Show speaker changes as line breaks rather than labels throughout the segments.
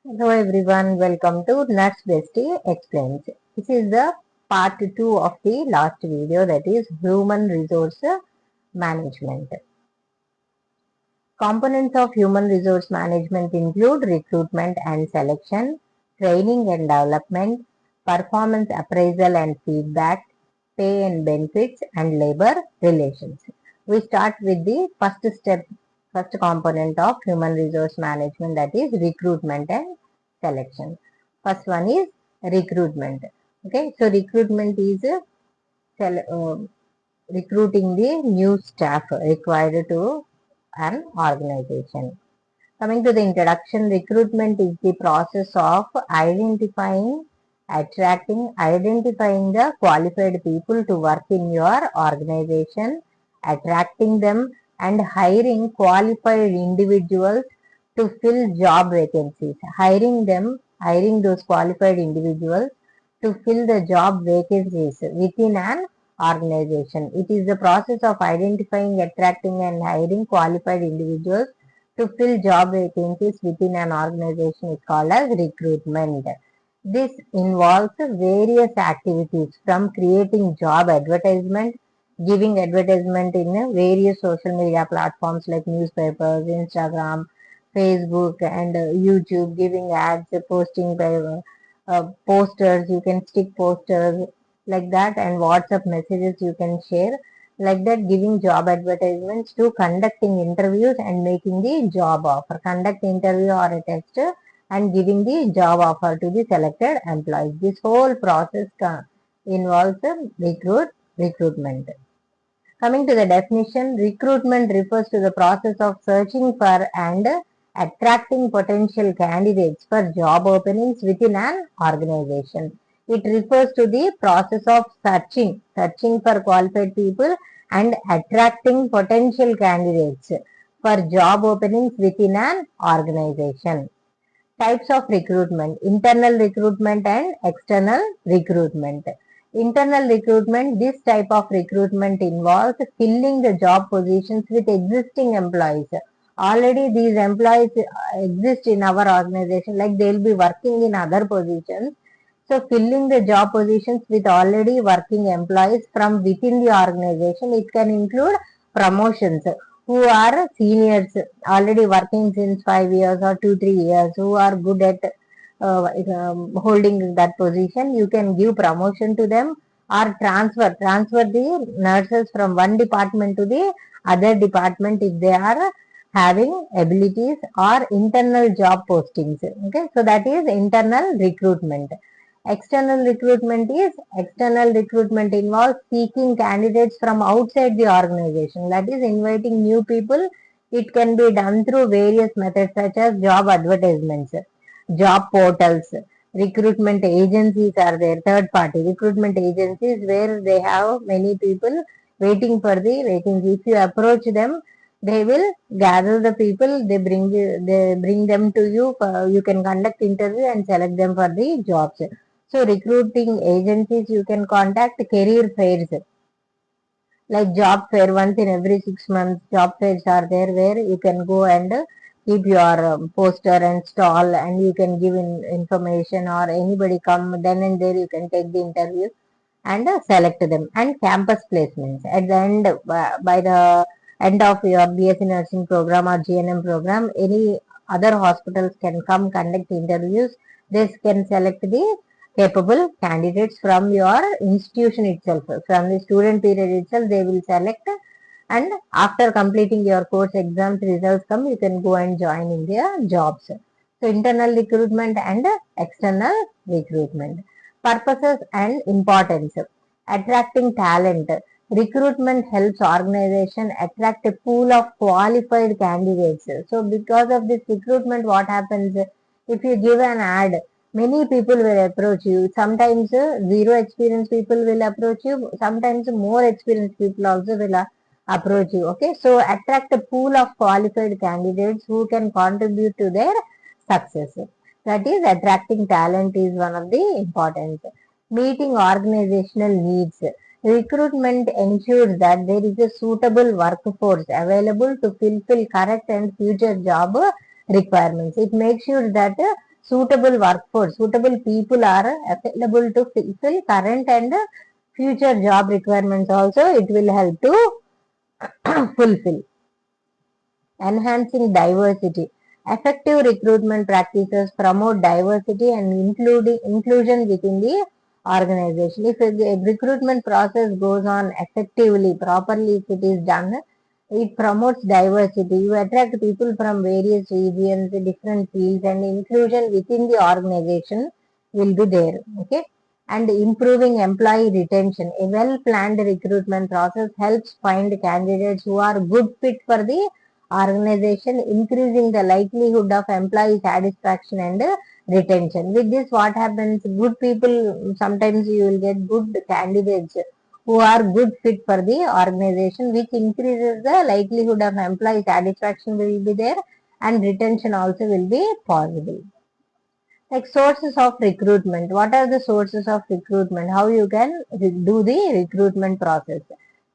Hello everyone, welcome to Nuts Bestie Explains. This is the part 2 of the last video, that is human resource management. Components of human resource management include recruitment and selection, training and development, performance appraisal and feedback, pay and benefits, and labor relations. We start with the first component of human resource management, that is recruitment and selection. First one is recruitment. Okay, so recruitment is recruiting the new staff required to an organization. Coming to the introduction, recruitment is the process of identifying the qualified people to work in your organization, attracting them, and hiring qualified individuals to fill job vacancies. Hiring those qualified individuals to fill the job vacancies within an organization. It is the process of identifying, attracting, and hiring qualified individuals to fill job vacancies within an organization is called as recruitment. This involves various activities from creating job advertisement, giving advertisement in various social media platforms like newspapers, Instagram, Facebook, and YouTube, giving ads, posting by posters, you can stick posters like that, and WhatsApp messages you can share like that, giving job advertisements, to conducting interviews and making the job offer. Conduct interview or a test and giving the job offer to the selected employees. This whole process involves recruitment. Coming to the definition, recruitment refers to the process of searching for and attracting potential candidates for job openings within an organization. It refers to the process of searching for qualified people and attracting potential candidates for job openings within an organization. Types of recruitment: internal recruitment and external recruitment. Internal recruitment, this type of recruitment involves filling the job positions with existing employees. Already these employees exist in our organization, like they will be working in other positions. So filling the job positions with already working employees from within the organization. It can include promotions, who are seniors already working since 5 years or 2-3 years, who are good at holding that position. You can give promotion to them, or transfer the nurses from one department to the other department if they are having abilities, or internal job postings. Okay, so that is internal recruitment. External recruitment involves seeking candidates from outside the organization, that is inviting new people. It can be done through various methods such as job advertisements, job portals, recruitment agencies are there, third party recruitment agencies, where they have many people waiting for the vacancy. If you approach them, they will gather the people, they bring them to you. You can conduct interview and select them for the jobs. So recruiting agencies you can contact. Career fairs like job fair, once in every 6 months job fairs are there, where you can go and keep your poster and stall, and you can give information, or anybody come then and there you can take the interview and select them. And campus placements at the end, by the end of your BSc nursing program or GNM program, any other hospitals can come conduct interviews. This can select the capable candidates from your institution itself. From the student period itself, they will select, and after completing your course exams, results come, you can go and join in their jobs. So internal recruitment and external recruitment. Purposes and importance. Attracting talent. Recruitment helps organization attract a pool of qualified candidates. So because of this recruitment, what happens? If you give an ad, many people will approach you. Sometimes zero experienced people will approach you. Sometimes more experienced people also will approach you. Okay, so attract a pool of qualified candidates who can contribute to their success. That is, attracting talent is one of the important. Meeting organizational needs. Recruitment ensures that there is a suitable workforce available to fulfill current and future job requirements. It makes sure that suitable workforce, suitable people are available to fulfill current and future job requirements also. It will help to fulfill. Enhancing diversity. Effective recruitment practices promote diversity and inclusion within the organization. If the recruitment process goes on effectively, properly, if it is done, it promotes diversity. You attract people from various regions, different fields, and inclusion within the organization will be there. Okay. And improving employee retention. A well-planned recruitment process helps find candidates who are good fit for the organization, increasing the likelihood of employee satisfaction and retention. With this, what happens? Good people, sometimes you will get good candidates who are good fit for the organization, which increases the likelihood of employee satisfaction will be there, and retention also will be possible. Like sources of recruitment. What are the sources of recruitment? How you can do the recruitment process?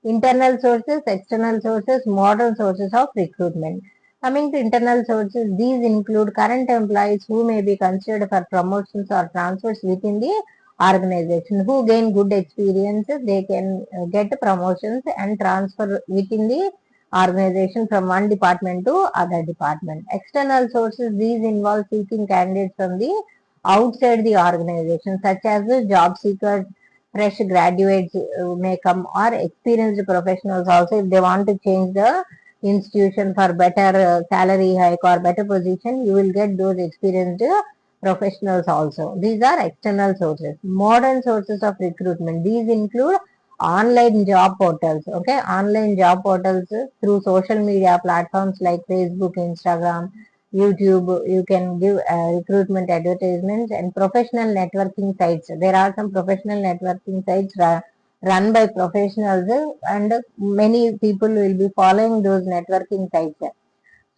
Internal sources, external sources, modern sources of recruitment. Coming to internal sources, these include current employees who may be considered for promotions or transfers within the organization. Who gain good experiences, they can get promotions and transfer within the organization from one department to other department. External sources, these involve seeking candidates from the outside the organization, such as the job seekers, fresh graduates may come, or experienced professionals also. If they want to change the institution for better salary hike or better position, you will get those experienced professionals also. These are external sources. Modern sources of recruitment, these include online job portals. Okay, online job portals through social media platforms like Facebook, Instagram, YouTube. You can give recruitment advertisements, and professional networking sites. There are some professional networking sites run by professionals, and many people will be following those networking sites.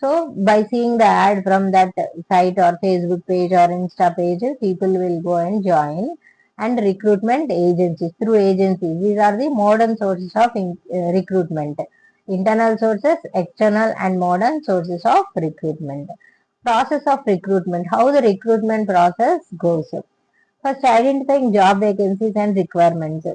So by seeing the ad from that site or Facebook page or Insta page, people will go and join. And recruitment agencies, through agencies. These are the modern sources of recruitment. Internal sources, external and modern sources of recruitment. Process of recruitment. How the recruitment process goes. First, identifying job vacancies and requirements.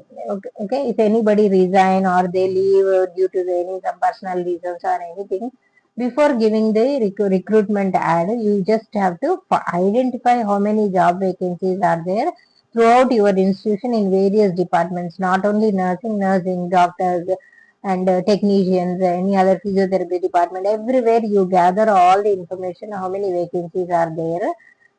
Okay, if anybody resign or they leave due to any some personal reasons or anything, before giving the recruitment ad, you just have to identify how many job vacancies are there throughout your institution in various departments, not only nursing, doctors, and technicians, any other physiotherapy department. Everywhere you gather all the information, how many vacancies are there,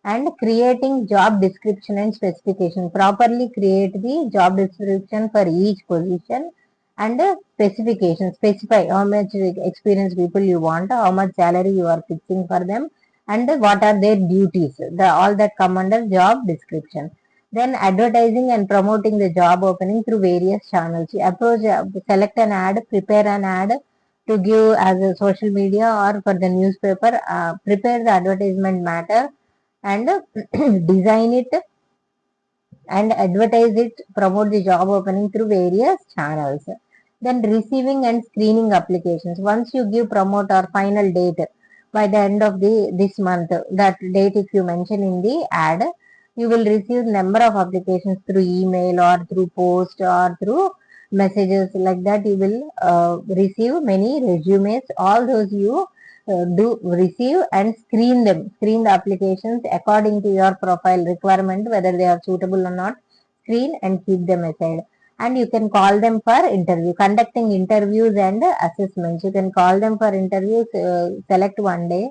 and creating job description and specification. Properly create the job description for each position, and specification. Specify how much experienced people you want, how much salary you are fixing for them, and what are their duties. All that come under job description. Then advertising and promoting the job opening through various channels. You approach, select an ad, prepare an ad to give as a social media or for the newspaper. Prepare the advertisement matter and design it and advertise it, promote the job opening through various channels. Then receiving and screening applications. Once you give promote or final date by the end of this month, that date if you mention in the ad, you will receive number of applications through email or through post or through messages. Like that you will receive many resumes. All those you do receive and screen the applications according to your profile requirement, whether they are suitable or not. Screen and keep them aside. And you can call them for interview. Conducting interviews and assessments, you can call them for interviews. Select one day,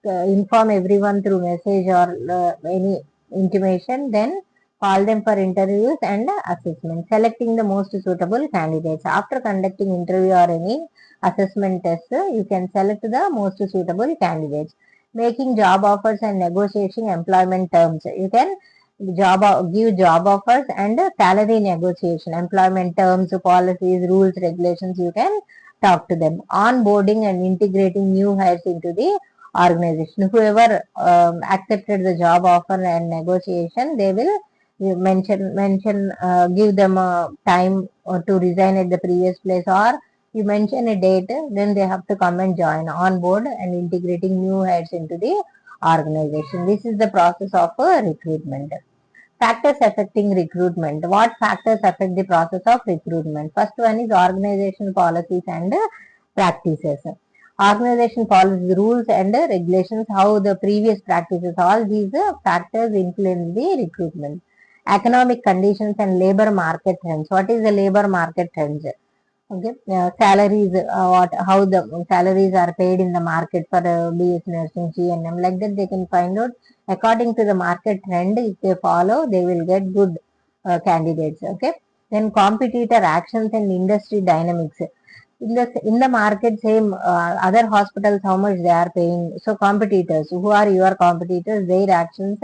inform everyone through message or any intimation, then call them for interviews and assessment, selecting the most suitable candidates. After conducting interview or any assessment test, you can select the most suitable candidates. Making job offers and negotiating employment terms. You can give job offers and salary negotiation, employment terms, policies, rules, regulations. You can talk to them. Onboarding and integrating new hires into the organization. Whoever accepted the job offer and negotiation, they will give them a time to resign at the previous place, or you mention a date, then they have to come and join on board and integrating new heads into the organization. This is the process of recruitment. Factors affecting recruitment. What factors affect the process of recruitment? First one is organization policies and practices. Organization policies, rules and regulations, how the previous practices, all these factors influence the recruitment. Economic conditions and labor market trends. What is the labor market trends? Okay, salaries, how the salaries are paid in the market for BS nursing, GNM, like that they can find out according to the market trend. If they follow, they will get good candidates. Okay, then competitor actions and industry dynamics. In the market, same other hospitals, how much they are paying. So competitors, who are your competitors, their actions,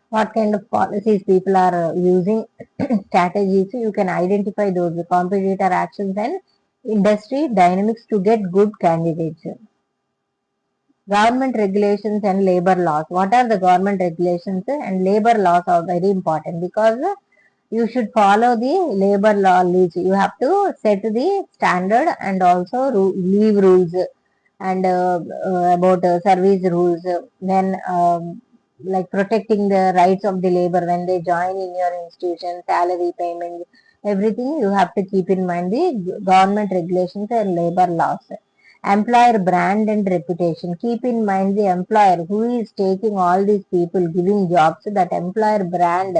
what kind of policies people are using, strategies, you can identify those competitor actions and industry dynamics to get good candidates. Government regulations and labor laws. What are the government regulations and labor laws are very important, because you should follow the labor law rules. You have to set the standard and also leave rules and about service rules. Then like protecting the rights of the labor when they join in your institution, salary payment, everything you have to keep in mind the government regulations and labor laws. Employer brand and reputation. Keep in mind the employer who is taking all these people, giving jobs. That employer brand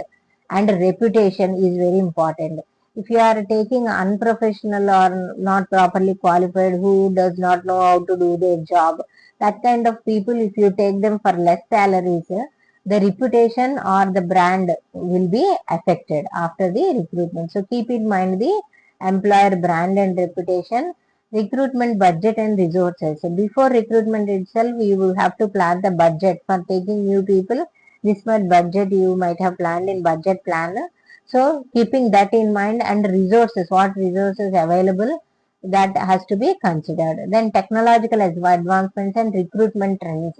and reputation is very important. If you are taking unprofessional or not properly qualified, who does not know how to do their job, that kind of people, if you take them for less salaries, the reputation or the brand will be affected after the recruitment. So keep in mind the employer brand and reputation. Recruitment budget and resources. So before recruitment itself, you will have to plan the budget for taking new people. This much budget you might have planned in budget plan. So keeping that in mind, and resources, what resources available, that has to be considered. Then technological advancements and recruitment trends.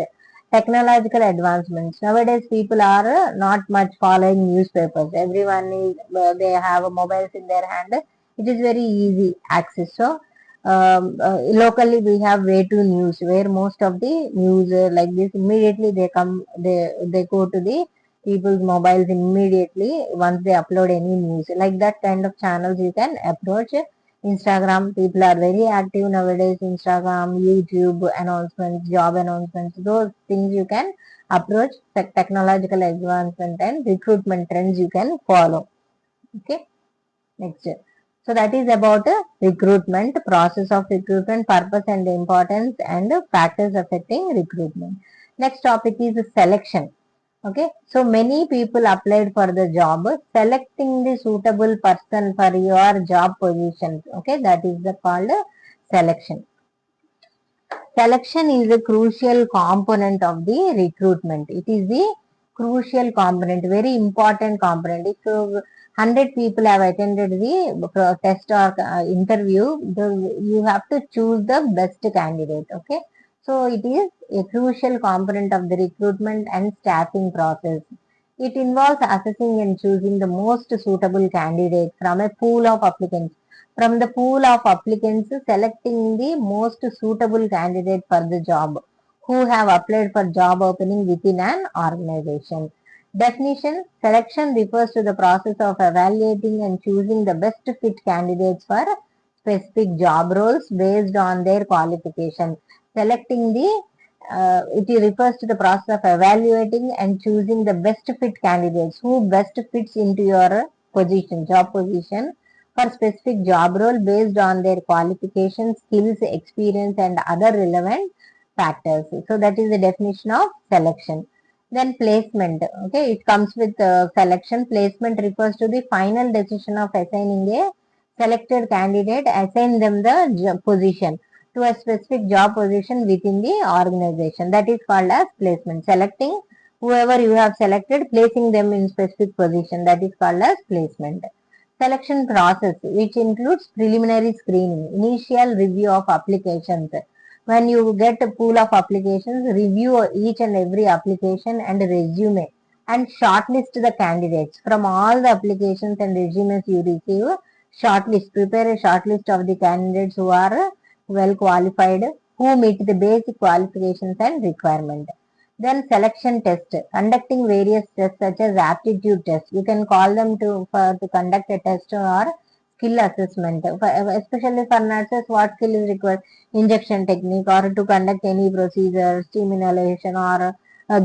Technological advancements. Nowadays people are not much following newspapers. Everyone is, they have mobiles in their hand. It is very easy access. So locally we have way to news, where most of the news like this immediately they come, they go to the people's mobiles immediately once they upload any news. Like that kind of channels you can approach. Instagram, people are very active nowadays. Instagram, YouTube announcements, job announcements, those things you can approach. Technological advancement and recruitment trends you can follow. Okay, next. So that is about recruitment, process of recruitment, purpose and importance, and factors affecting recruitment. Next topic is selection. Okay, so many people applied for the job. Selecting the suitable person for your job position. Okay, that is the called selection. Selection is a crucial component of the recruitment. It is the crucial component, very important component. If 100 people have attended the test or interview, you have to choose the best candidate. Okay, so it is a crucial component of the recruitment and staffing process. It involves assessing and choosing the most suitable candidate from a pool of applicants. From the pool of applicants, selecting the most suitable candidate for the job who have applied for job opening within an organization. Definition: selection refers to the process of evaluating and choosing the best fit candidates for specific job roles based on their qualification. Selecting the it refers to the process of evaluating and choosing the best fit candidates who best fits into your position, job position, for specific job role based on their qualifications, skills, experience, and other relevant factors. So that is the definition of selection. Then placement. Okay, it comes with selection. Placement refers to the final decision of assigning a selected candidate, assign them the position to a specific job position within the organization. That is called as placement. Selecting whoever you have selected, placing them in specific position. That is called as placement. Selection process, which includes preliminary screening, initial review of applications. When you get a pool of applications, review each and every application and resume and shortlist the candidates. From all the applications and resumes you receive, shortlist, prepare a shortlist of the candidates who are well qualified, who meet the basic qualifications and requirement. Then selection test, conducting various tests such as aptitude tests. You can call them to conduct a test or skill assessment. Especially for nurses, what skill is required? Injection technique or to conduct any procedure, steam inhalation or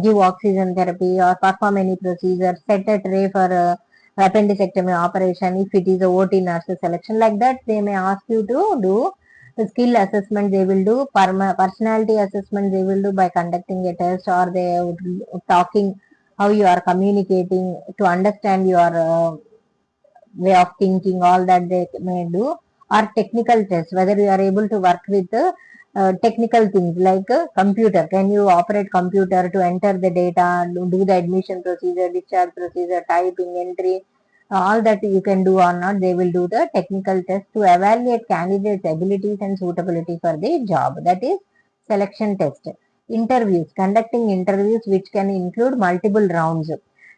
give oxygen therapy or perform any procedure, set a tray for appendectomy operation. If it is a OT nurse selection like that, they may ask you to do the skill assessment. They will do personality assessment. They will do by conducting a test or they would talking how you are communicating to understand your way of thinking, all that they may do, or technical tests, whether you are able to work with technical things like computer. Can you operate computer to enter the data, do the admission procedure, discharge procedure, typing, entry, all that you can do or not. They will do the technical test to evaluate candidates' abilities and suitability for the job. That is selection test. Interviews, conducting interviews which can include multiple rounds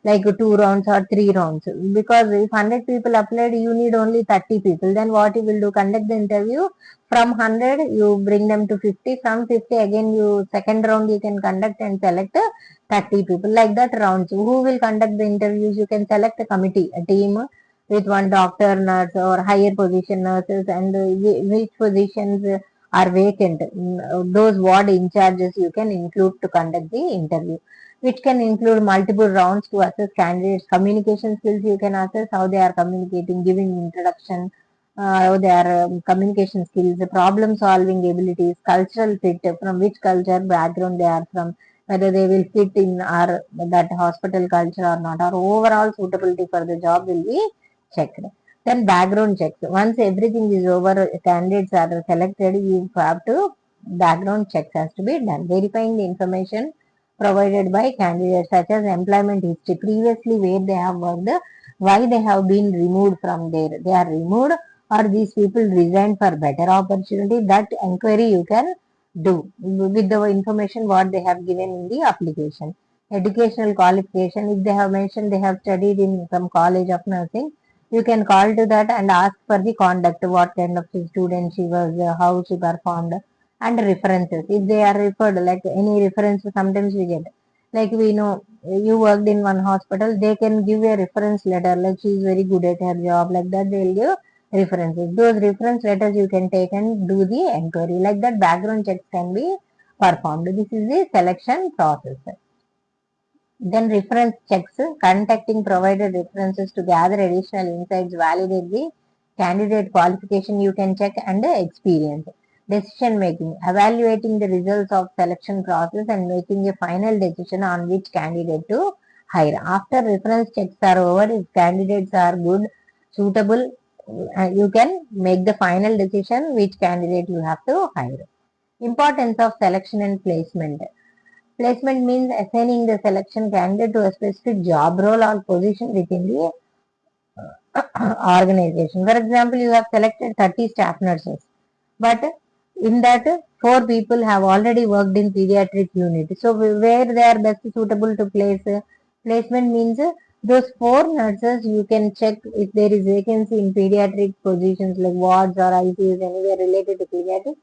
like 2 rounds or 3 rounds, because if 100 people applied you need only 30 people. Then what you will do, conduct the interview from 100 you bring them to 50, from 50 again you second round you can conduct and select 30 people, like that rounds. Who will conduct the interviews? You can select a committee, a team with one doctor, nurse or higher position nurses, and which positions are vacant. Those ward in charges you can include to conduct the interview, which can include multiple rounds to assess candidates' communication skills. You can assess how they are communicating, giving introduction, how their communication skills, problem solving abilities, cultural fit, from which culture background they are from, whether they will fit in our that hospital culture or not, or overall suitability for the job will be checked. Then background checks. Once everything is over, candidates are selected, you have to background checks has to be done, verifying the information provided by candidates such as employment history, previously where they have worked, why they have been removed from there. They are removed or these people resigned for better opportunity. That inquiry you can do with the information what they have given in the application. Educational qualification, if they have mentioned they have studied in some college of nursing, you can call to that and ask for the conduct, what kind of student she was, how she performed, and references. If they are referred, like any reference, sometimes we get, like we know you worked in one hospital, they can give a reference letter, like she is very good at her job, like that they will give references. Those reference letters you can take and do the inquiry, like that background checks can be performed. This is the selection process. Then reference checks, contacting provided references to gather additional insights, validate the candidate qualification you can check, and experience. Decision making, evaluating the results of selection process and making a final decision on which candidate to hire. After reference checks are over, if candidates are good, suitable, you can make the final decision which candidate you have to hire. Importance of selection and placement. Placement means assigning the selection candidate to a specific job role or position within the organization. For example, you have selected 30 staff nurses, but in that 4 people have already worked in pediatric unit. So where they are best suitable to place, placement means those 4 nurses you can check if there is vacancy in pediatric positions like wards or ICUs anywhere related to pediatrics.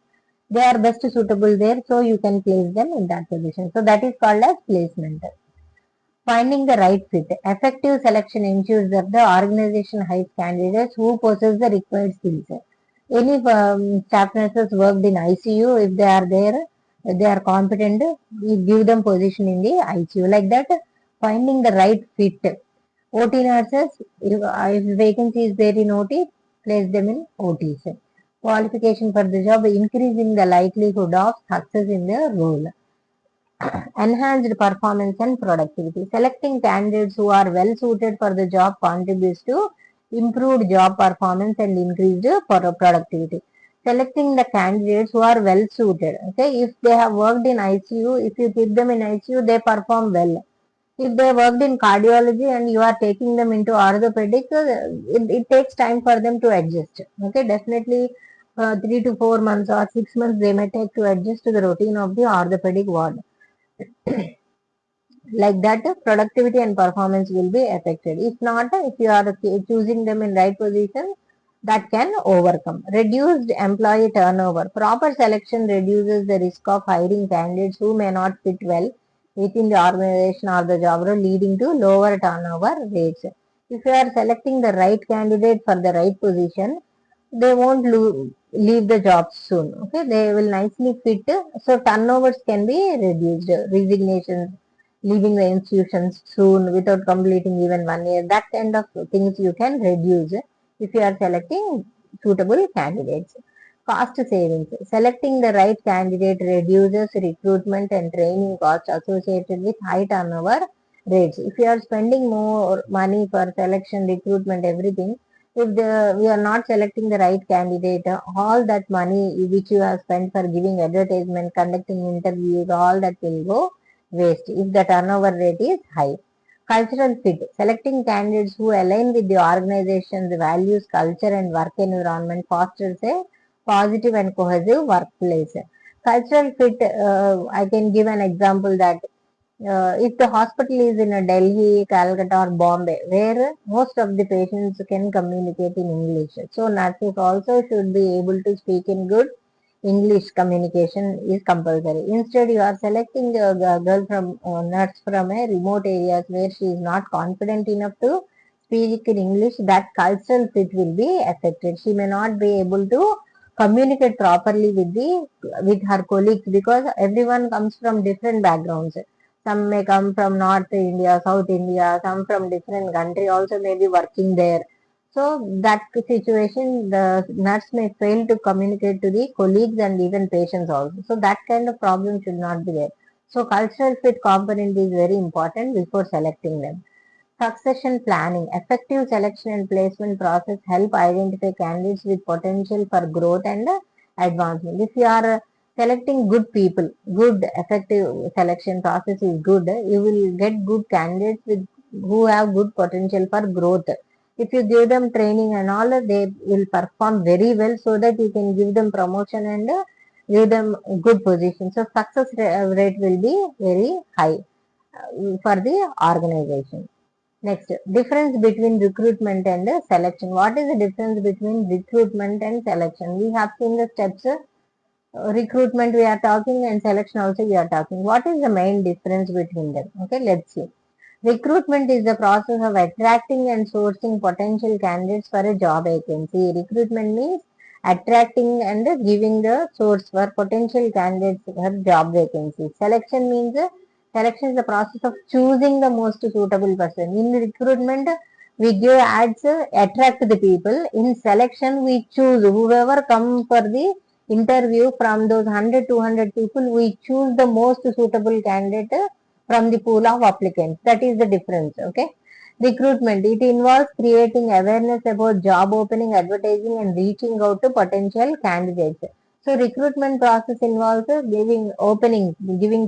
They are best suitable there, so you can place them in that position. So that is called as placement. Finding the right fit. Effective selection ensures that the organization hires candidates who possess the required skills. Any staff nurses worked in ICU, if they are there, they are competent, you give them position in the ICU. Like that, finding the right fit. OT nurses, if vacancy is there in OT, place them in OTs. Qualification for the job, increasing the likelihood of success in the role. Enhanced performance and productivity. Selecting candidates who are well suited for the job contributes to improved job performance and increased productivity. Selecting the candidates who are well suited. Okay, if they have worked in ICU, if you keep them in ICU, they perform well. If they worked in cardiology and you are taking them into orthopedic, it takes time for them to adjust. Okay, definitely 3 to 4 months or 6 months they may take to adjust to the routine of the orthopedic ward. Like that, productivity and performance will be affected. If not, if you are choosing them in right position, that can overcome. Reduced employee turnover. Proper selection reduces the risk of hiring candidates who may not fit well within the organization or the job role, leading to lower turnover rates. If you are selecting the right candidate for the right position, they won't leave the job soon. Okay, they will nicely fit. So turnovers can be reduced. Resignations, leaving the institutions soon without completing even 1 year. That kind of things you can reduce if you are selecting suitable candidates. Cost savings. Selecting the right candidate reduces recruitment and training costs associated with high turnover rates. If you are spending more money for selection, recruitment, everything, if we are not selecting the right candidate, all that money which you have spent for giving advertisement, conducting interviews, all that will go waste if the turnover rate is high. Cultural fit. Selecting candidates who align with the organization's values, culture, and work environment fosters a positive and cohesive workplace. Cultural fit, I can give an example that if the hospital is in a Delhi, Calcutta, or Bombay, where most of the patients can communicate in English, so nurses also should be able to speak in good English. Communication is compulsory. Instead, you are selecting a girl from nurse from a remote areas where she is not confident enough to speak in English. That cultural fit will be affected. She may not be able to communicate properly with her colleagues because everyone comes from different backgrounds. Some may come from North India, South India, some from different country also may be working there. So that situation, the nurse may fail to communicate to the colleagues and even patients also. So that kind of problem should not be there. So cultural fit component is very important before selecting them. Succession planning. Effective selection and placement process help identify candidates with potential for growth and advancement. If you are selecting good people, good effective selection process is good, you will get good candidates who have good potential for growth. If you give them training and all, they will perform very well so that you can give them promotion and give them good position. So success rate will be very high for the organization. Next, difference between recruitment and selection. What is the difference between recruitment and selection? We have seen the steps. Recruitment we are talking and selection also we are talking. What is the main difference between them? Okay, let's see. Recruitment is the process of attracting and sourcing potential candidates for a job vacancy. Recruitment means attracting and giving the source for potential candidates for job vacancies. Selection means selection is the process of choosing the most suitable person. In recruitment, we give ads, attract the people. In selection, we choose whoever come for the interview from those 100 200 people. We choose the most suitable candidate from the pool of applicants. That is the difference. Okay. Recruitment. It involves creating awareness about job opening, advertising, and reaching out to potential candidates. So recruitment process involves giving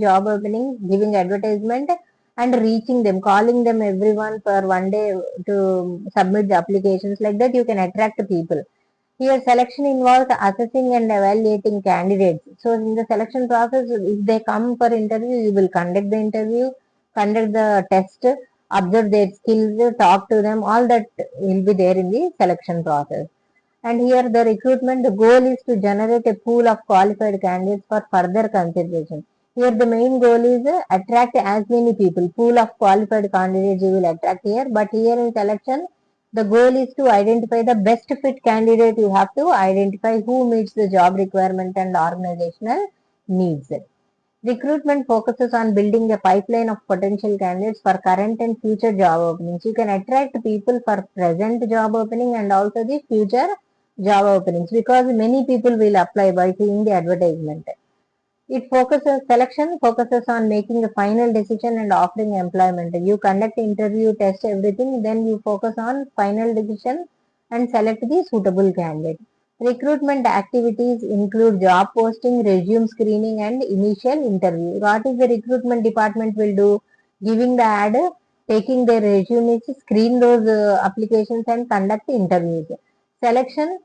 job opening, giving advertisement, and reaching them, calling them everyone for 1 day to submit the applications. Like that, you can attract people. Here, selection involves assessing and evaluating candidates. So, in the selection process, if they come for interview, you will conduct the interview, conduct the test, observe their skills, talk to them. All that will be there in the selection process. And here, the recruitment, the goal is to generate a pool of qualified candidates for further consideration. Here, the main goal is attract as many people. Pool of qualified candidates you will attract here. But here in selection, the goal is to identify the best fit candidate. You have to identify who meets the job requirement and organizational needs. Recruitment focuses on building a pipeline of potential candidates for current and future job openings. You can attract people for present job opening and also the future job openings because many people will apply by seeing the advertisement. Selection focuses on making a final decision and offering employment. You conduct interview, test everything, then you focus on final decision and select the suitable candidate. Recruitment activities include job posting, resume screening, and initial interview. What is the recruitment department will do? Giving the ad, taking their resumes, screen those applications, and conduct interviews. Selection,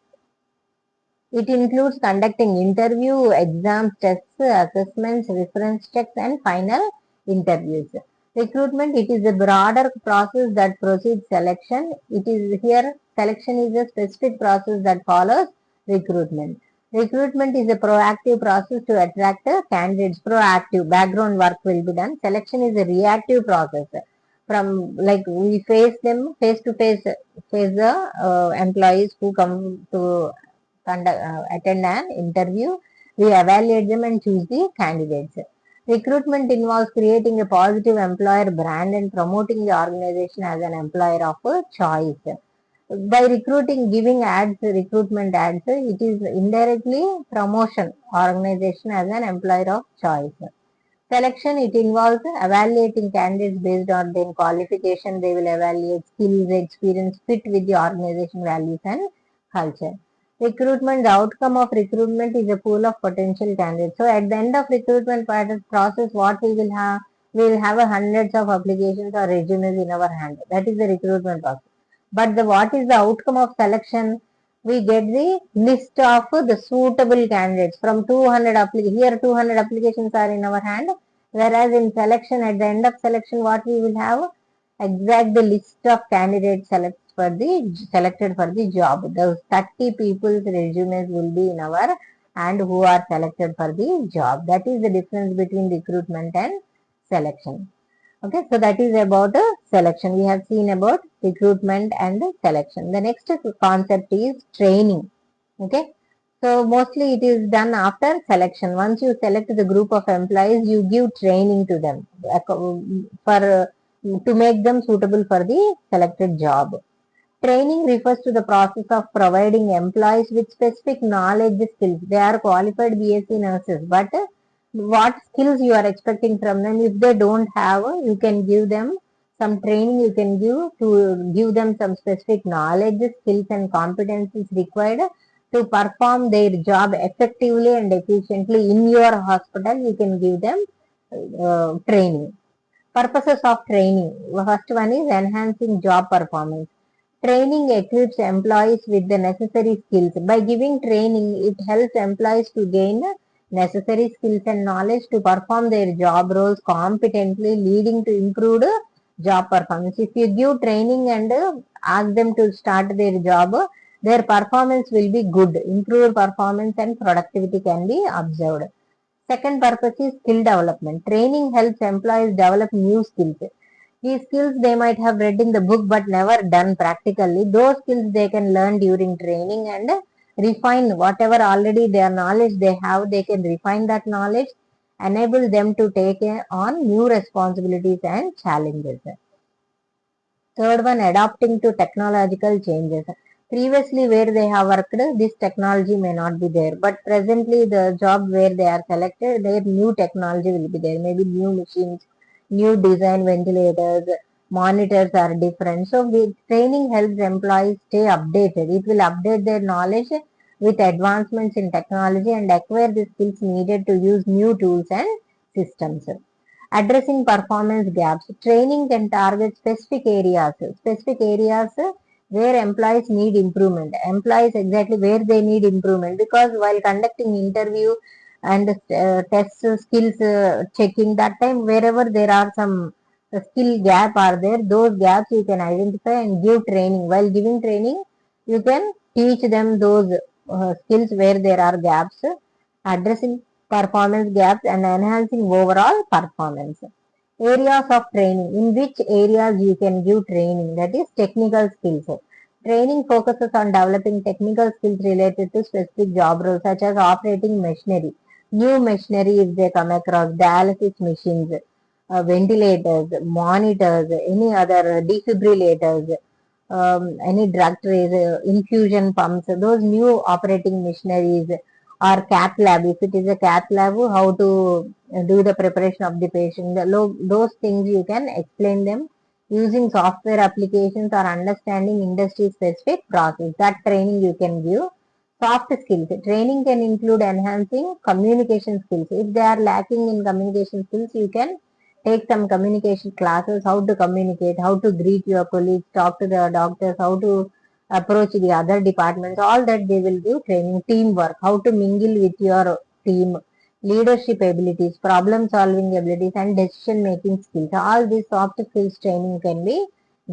it includes conducting interview, exams, tests, assessments, reference checks, and final interviews. Recruitment, it is a broader process that precedes selection. It is here, selection is a specific process that follows recruitment. Recruitment is a proactive process to attract candidates. Proactive background work will be done. Selection is a reactive process. From like we face them face to face, face the employees who come to attend an interview. We evaluate them and choose the candidates. Recruitment involves creating a positive employer brand and promoting the organization as an employer of choice. By recruiting, giving ads, recruitment ads, it is indirectly promotion organization as an employer of choice. Selection, it involves evaluating candidates based on their qualification. They will evaluate skills, experience, fit with the organization values and culture. Recruitment, the outcome of recruitment is a pool of potential candidates. So at the end of recruitment process, what we will have? We will have hundreds of applications or resumes in our hand. That is the recruitment process. But what is the outcome of selection? We get the list of the suitable candidates from 200 here 200 applications are in our hand, whereas in selection, at the end of selection, what we will have? Exact the list of candidates selected for the job. Those 30 people's resumes will be in our hand who are selected for the job. That is the difference between recruitment and selection. Okay, so that is about selection. We have seen about recruitment and selection. The next concept is training. Okay, so mostly it is done after selection. Once you select the group of employees, you give training to them for to make them suitable for the selected job. Training refers to the process of providing employees with specific knowledge skills. They are qualified BSc nurses, but what skills you are expecting from them? If they don't have, you can give them some training. You can give them some specific knowledge, skills, and competencies required to perform their job effectively and efficiently in your hospital. You can give them training. Purposes of training. First one is enhancing job performance. Training equips employees with the necessary skills. By giving training, it helps employees to gain necessary skills and knowledge to perform their job roles competently, leading to improved job performance. If you give training and ask them to start their job, their performance will be good. Improved performance and productivity can be observed. Second purpose is skill development. Training helps employees develop new skills. These skills they might have read in the book but never done practically. Those skills they can learn during training and refine whatever already their knowledge they have. They can refine that knowledge, enable them to take on new responsibilities and challenges. Third one, adapting to technological changes. Previously, where they have worked, this technology may not be there. But presently, the job where they are selected, their new technology will be there. Maybe new machines, new design ventilators, monitors are different. So, with training helps employees stay updated. It will update their knowledge with advancements in technology and acquire the skills needed to use new tools and systems. Addressing performance gaps. Training can target specific areas where employees need improvement. Employees exactly where they need improvement, because while conducting interview and test skills checking, that time wherever there are some skill gap are there, those gaps you can identify and give training. While giving training, you can teach them those skills where there are gaps, addressing performance gaps and enhancing overall performance. Areas of training. In which areas you can give training? That is technical skills. Training focuses on developing technical skills related to specific job roles, such as operating machinery. New machinery if they come across, dialysis machines, ventilators, monitors, any other defibrillators, any drug trays, infusion pumps, those new operating machineries, or cath lab. If it is a cath lab, how to do the preparation of the patient. Those things you can explain them using software applications or understanding industry specific process. That training you can give. Soft skills. Training can include enhancing communication skills. If they are lacking in communication skills, you can take some communication classes, how to communicate, how to greet your colleagues, talk to the doctors, how to approach the other departments. All that they will give training. Teamwork, how to mingle with your team, leadership abilities, problem solving abilities, and decision making skills. All these soft skills training can be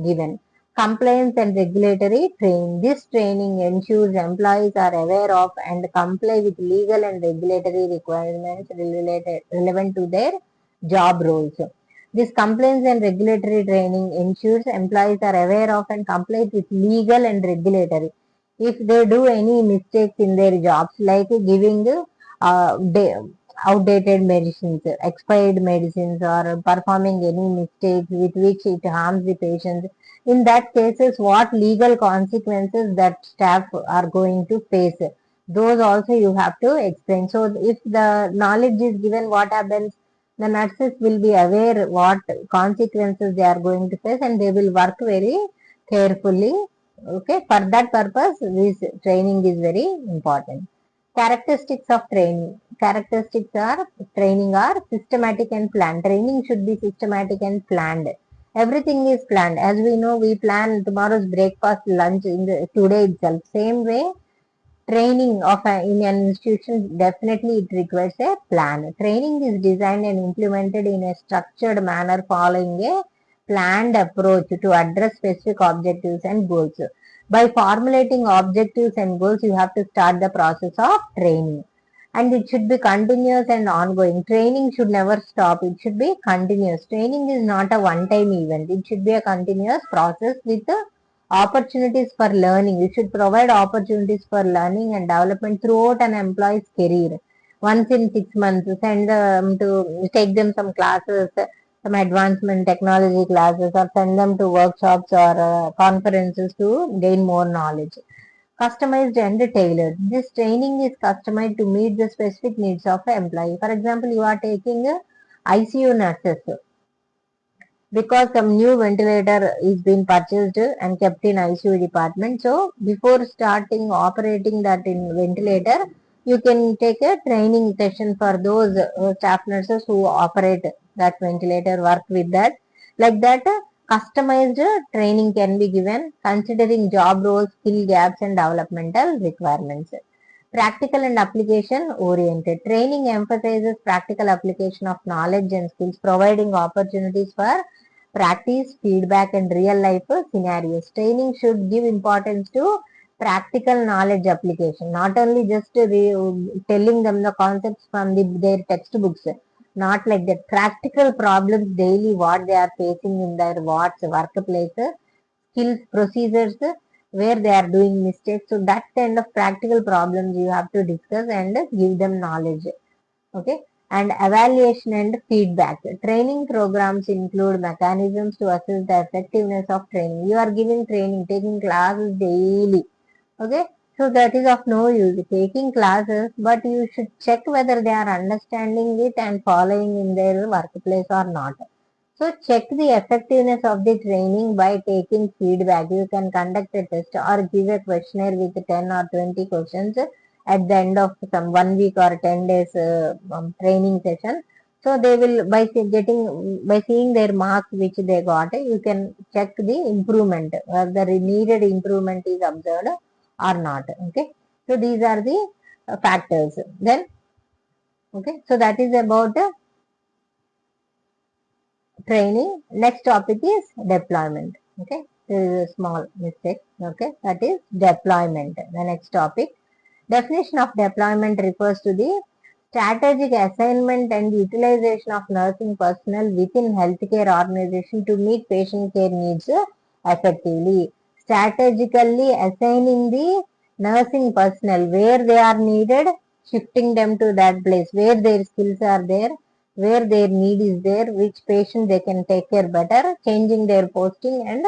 given. Compliance and regulatory training. This training ensures employees are aware of and comply with legal and regulatory requirements relevant to their job roles. This compliance and regulatory training ensures employees are aware of and comply with legal and regulatory. If they do any mistakes in their jobs, like giving uh, outdated medicines, expired medicines, or performing any mistakes with which it harms the patient, in that cases what legal consequences that staff are going to face, those also you have to explain. So if the knowledge is given, what happens, the nurses will be aware what consequences they are going to face and they will work very carefully. Okay, for that purpose this training is very important. Characteristics of training. Characteristics are training are systematic and planned. Training should be systematic and planned. Everything is planned. As we know, we plan tomorrow's breakfast, lunch in the today itself. Same way, training in an institution definitely it requires a plan. Training is designed and implemented in a structured manner following a planned approach to address specific objectives and goals. By formulating objectives and goals, you have to start the process of training. And it should be continuous and ongoing. Training should never stop. It should be continuous. Training is not a one-time event. It should be a continuous process with opportunities for learning. You should provide opportunities for learning and development throughout an employee's career. Once in 6 months, send them to take them some classes, some advancement technology classes, or send them to workshops or conferences to gain more knowledge. Customized and tailored. This training is customized to meet the specific needs of an employee. For example, you are taking ICU nurses because some new ventilator is being purchased and kept in ICU department. So before starting operating that in ventilator, you can take a training session for those staff nurses who operate that ventilator, work with that. Like that, customized training can be given considering job roles, skill gaps and developmental requirements. Practical and application oriented. Training emphasizes practical application of knowledge and skills, providing opportunities for practice, feedback, and real life scenarios. Training should give importance to practical knowledge application, not only just telling them the concepts from their textbooks. Not like that. Practical problems daily, what they are facing in their workplace, skills, procedures, where they are doing mistakes. So that kind of practical problems you have to discuss and give them knowledge. Okay. And evaluation and feedback. Training programs include mechanisms to assess the effectiveness of training. You are giving training, taking classes daily. Okay. So that is of no use. Taking classes, but you should check whether they are understanding it and following in their workplace or not. So check the effectiveness of the training by taking feedback. You can conduct a test or give a questionnaire with 10 or 20 questions at the end of some 1 week or 10 days training session. So they will by seeing their marks which they got, you can check the improvement, whether the needed improvement is observed or not. Okay. So these are the factors. Then okay. So that is about training. Next topic is deployment. Okay, there is a small mistake. Okay, that is deployment. The next topic. Definition of deployment refers to the strategic assignment and utilization of nursing personnel within healthcare organization to meet patient care needs effectively. Strategically assigning the nursing personnel where they are needed, shifting them to that place where their skills are there, where their need is there, which patient they can take care better, changing their posting and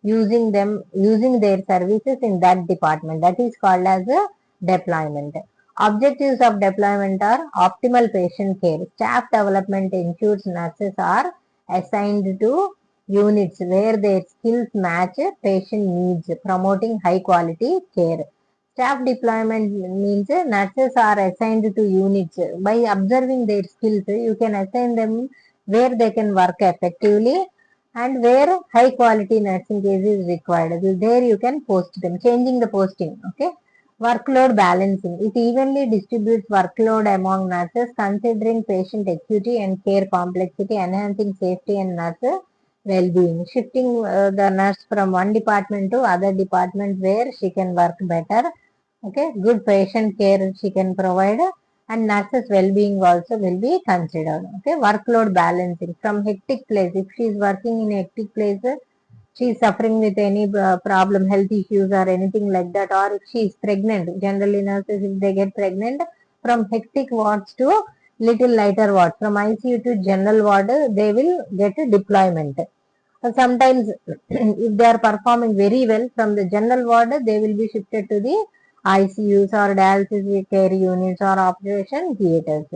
using their services in that department. That is called as a deployment. Objectives of deployment are optimal patient care. Staff development ensures nurses are assigned to units where their skills match patient needs, promoting high quality care. Staff deployment means nurses are assigned to units. By observing their skills, you can assign them where they can work effectively and where high quality nursing care is required. There you can post them, changing the posting. Okay. Workload balancing. It evenly distributes workload among nurses considering patient acuity and care complexity, enhancing safety and nurse well-being, shifting the nurse from one department to other department where she can work better. Okay, good patient care she can provide, and nurses well-being also will be considered. Okay, workload balancing from hectic place. If she is working in a hectic place, she is suffering with any problem, health issues or anything like that, or if she is pregnant. Generally, nurses if they get pregnant, from hectic wards to little lighter wards, from ICU to general ward, they will get a deployment. Sometimes, if they are performing very well from the general ward, they will be shifted to the ICUs or dialysis care units or operation theaters.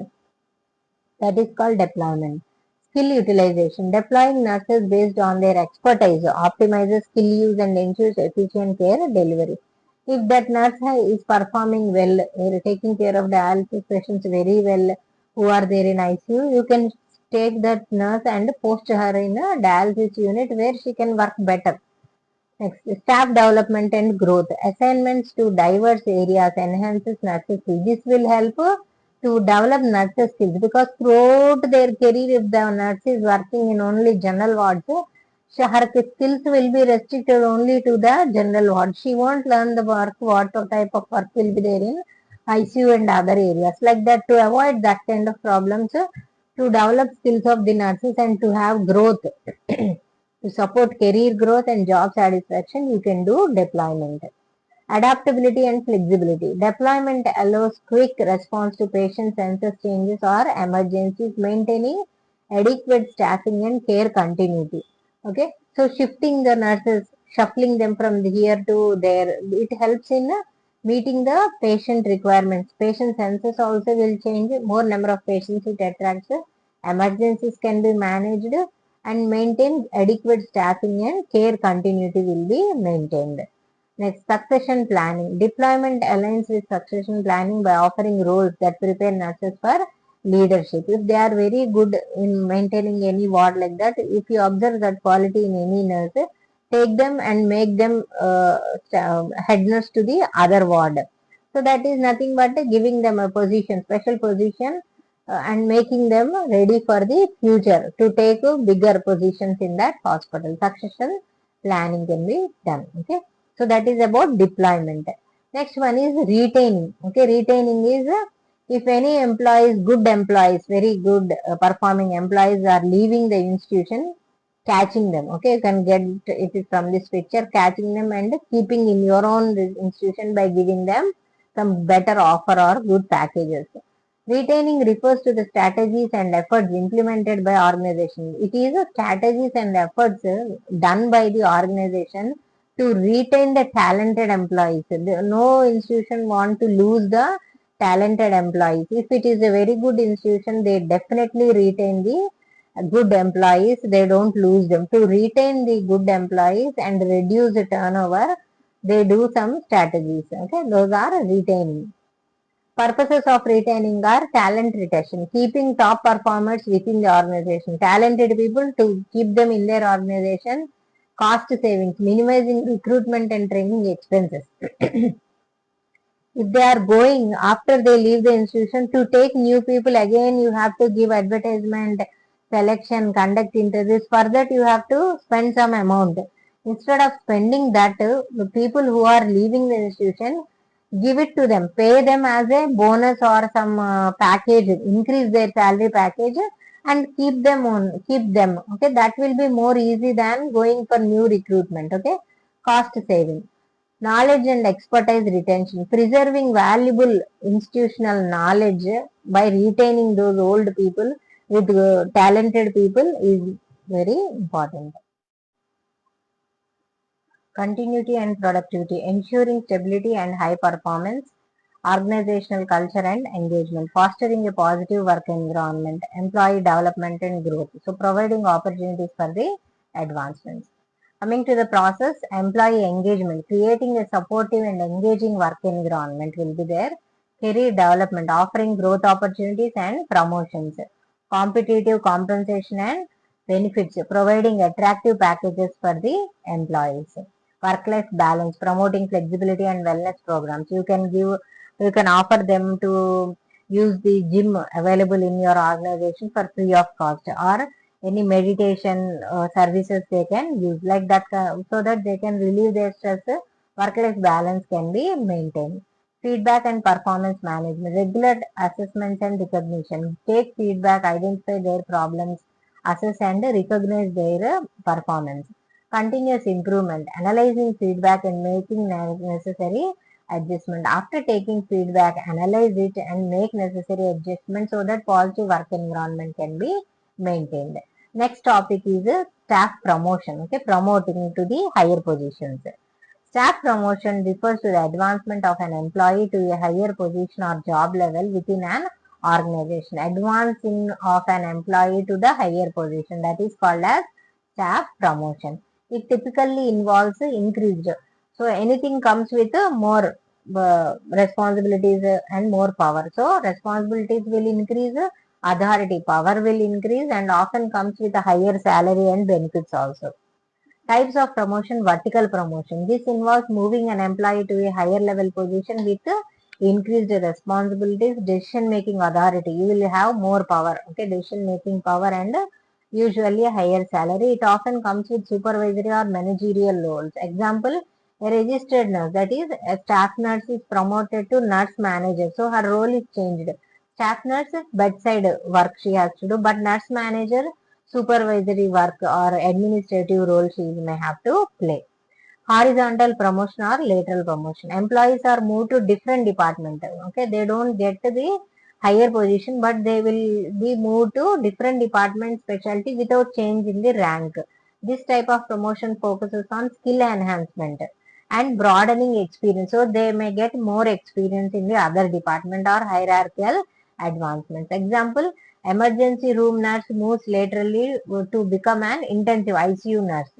That is called deployment. Skill utilization. Deploying nurses based on their expertise optimizes skill use and ensures efficient care delivery. If that nurse is performing well, taking care of dialysis patients very well who are there in ICU, you can take that nurse and post her in a dialysis unit where she can work better. Next, staff development and growth. Assignments to diverse areas enhances nurses skills. This will help to develop nurses skills because throughout their career, if the nurse is working in only general wards, her skills will be restricted only to the general ward. She won't learn the work, what type of work will be there in ICU and other areas. Like that, to avoid that kind of problems, to develop skills of the nurses and to have growth. To support career growth and job satisfaction, you can do deployment. Adaptability and flexibility. Deployment allows quick response to patient census changes or emergencies, maintaining adequate staffing and care continuity. Okay, so shifting the nurses, shuffling them from here to there, it helps in meeting the patient requirements. Patient census also will change. More number of patients it attracts. Emergencies can be managed and maintain adequate staffing and care continuity will be maintained. Next, succession planning. Deployment aligns with succession planning by offering roles that prepare nurses for leadership. If they are very good in maintaining any ward like that, if you observe that quality in any nurse, take them and make them head nurse to the other ward. So that is nothing but giving them a position, special position, and making them ready for the future to take bigger positions in that hospital. Succession planning can be done. Okay. So that is about deployment. Next one is retaining. Okay, retaining is if any employees, good employees, very good performing employees are leaving the institution, catching them. Okay, you can get it from this picture, catching them and keeping in your own institution by giving them some better offer or good packages. Retaining refers to the strategies and efforts implemented by organization. It is a strategies and efforts done by the organization to retain the talented employees. No institution want to lose the talented employees. If it is a very good institution, they definitely retain the good employees. They don't lose them. To retain the good employees and reduce the turnover, they do some strategies. Okay, those are retaining. Purposes of retaining are talent retention, keeping top performers within the organization, talented people to keep them in their organization, cost savings, minimizing recruitment and training expenses. If they are going after they leave the institution to take new people, again you have to give advertisement, selection, conduct interviews. For that you have to spend some amount. Instead of spending that, the people who are leaving the institution, give it to them, pay them as a bonus or some package, increase their salary package and keep them on, keep them. Okay, that will be more easy than going for new recruitment. Okay, cost saving. Knowledge and expertise retention. Preserving valuable institutional knowledge by retaining those old people with talented people is very important. Continuity and productivity. Ensuring stability and high performance. Organizational culture and engagement. Fostering a positive work environment. Employee development and growth. So providing opportunities for the advancements. Coming to the process, employee engagement, creating a supportive and engaging work environment will be there. Career development, offering growth opportunities and promotions. Competitive compensation and benefits, providing attractive packages for the employees. Work-life balance, promoting flexibility and wellness programs. You can offer them to use the gym available in your organization for free of cost, or any meditation services they can use like that, so that they can relieve their stress. Work-life balance can be maintained. Feedback and performance management, regular assessments and recognition. Take feedback, identify their problems, assess and recognize their performance. Continuous improvement, analyzing feedback and making necessary adjustment. After taking feedback, analyze it and make necessary adjustments so that positive work environment can be maintained. Next topic is staff promotion. Okay, promoting to the higher positions. Staff promotion refers to the advancement of an employee to a higher position or job level within an organization. Advancing of an employee to the higher position, that is called as staff promotion. It typically involves increased. So anything comes with more responsibilities and more power. So responsibilities will increase, authority, power will increase, and often comes with a higher salary and benefits also. Types of promotion, vertical promotion. This involves moving an employee to a higher level position with increased responsibilities, decision making authority. You will have more power, okay, decision making power, and usually a higher salary. It often comes with supervisory or managerial roles. Example, a registered nurse, that is, a staff nurse is promoted to nurse manager. So her role is changed. Staff nurse is bedside work she has to do, but nurse manager supervisory work or administrative role she may have to play. Horizontal promotion or lateral promotion. Employees are moved to different department. Okay, they don't get the higher position, but they will be moved to different department specialty without change in the rank. This type of promotion focuses on skill enhancement and broadening experience. So they may get more experience in the other department or hierarchical advancements. Example, emergency room nurse moves laterally to become an intensive ICU nurse.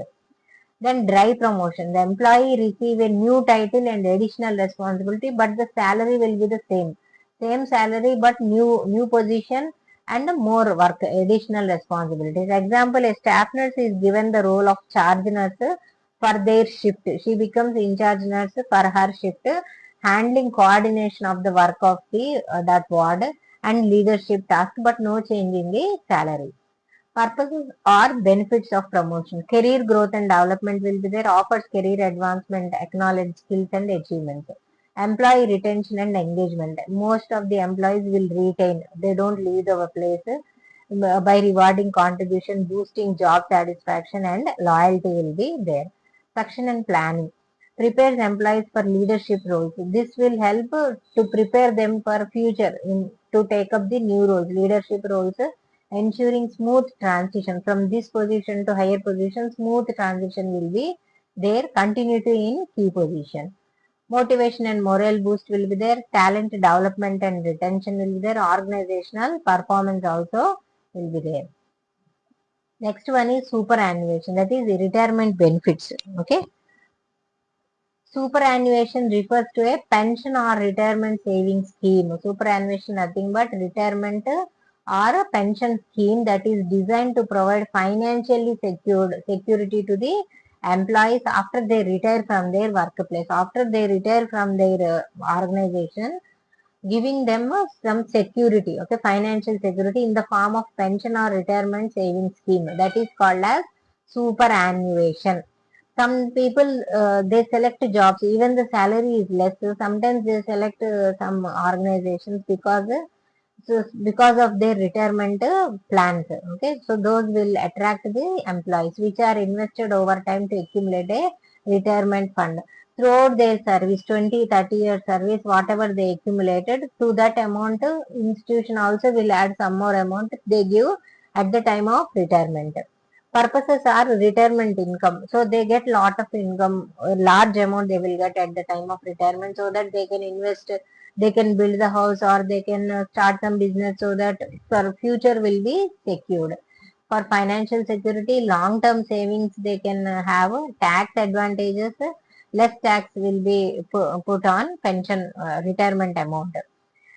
Then dry promotion. The employee receive a new title and additional responsibility, but the salary will be the same. Same salary, but new position and more work, additional responsibilities. Example, a staff nurse is given the role of charge nurse for their shift. She becomes in charge nurse for her shift, handling coordination of the work of the that ward and leadership task, but no change in the salary. Purposes or benefits of promotion. Career growth and development will be there, offers career advancement, acknowledge skills and achievements. Employee retention and engagement. Most of the employees will retain, they don't leave the place by rewarding contribution, boosting job satisfaction and loyalty will be there. Succession and planning. Prepares employees for leadership roles. This will help to prepare them for future to take up the new roles, leadership roles, ensuring smooth transition from this position to higher position. Smooth transition will be there, continuity in key position. Motivation and morale boost will be there, talent development and retention will be there, organizational performance also will be there. Next one is superannuation, that is retirement benefits. Okay, superannuation refers to a pension or retirement savings scheme. Superannuation nothing but retirement or a pension scheme that is designed to provide financially secured security to the employees after they retire from their workplace, after they retire from their organization, giving them some security, okay, financial security in the form of pension or retirement savings scheme. That is called as superannuation. Some people they select jobs, even the salary is less. So sometimes they select some organizations because of their retirement plans. Okay, so those will attract the employees, which are invested over time to accumulate a retirement fund throughout their service, 20, 30 year service, whatever they accumulated, to that amount, institution also will add some more amount they give at the time of retirement. Purposes are retirement income. So they get lot of income, a large amount they will get at the time of retirement, so that they can invest, they can build the house, or they can start some business, so that for future will be secured. For financial security, long term savings they can have tax advantages, less tax will be put on pension retirement amount.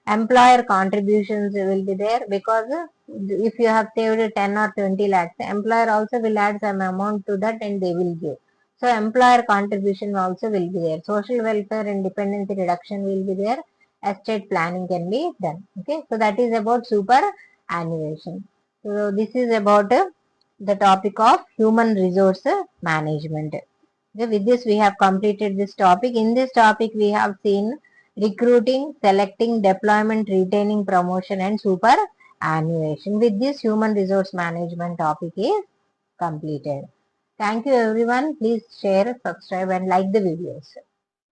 Employer contributions will be there, because if you have saved 10 or 20 lakhs, employer also will add some amount to that and they will give. So employer contribution also will be there. Social welfare and dependency reduction will be there. Estate planning can be done. Okay, so that is about superannuation. So this is about the topic of human resource management. Okay, with this we have completed this topic. In this topic we have seen recruiting, selecting, deployment, retaining, promotion and superannuation. With this human resource management topic is completed. Thank you everyone. Please share, subscribe and like the videos.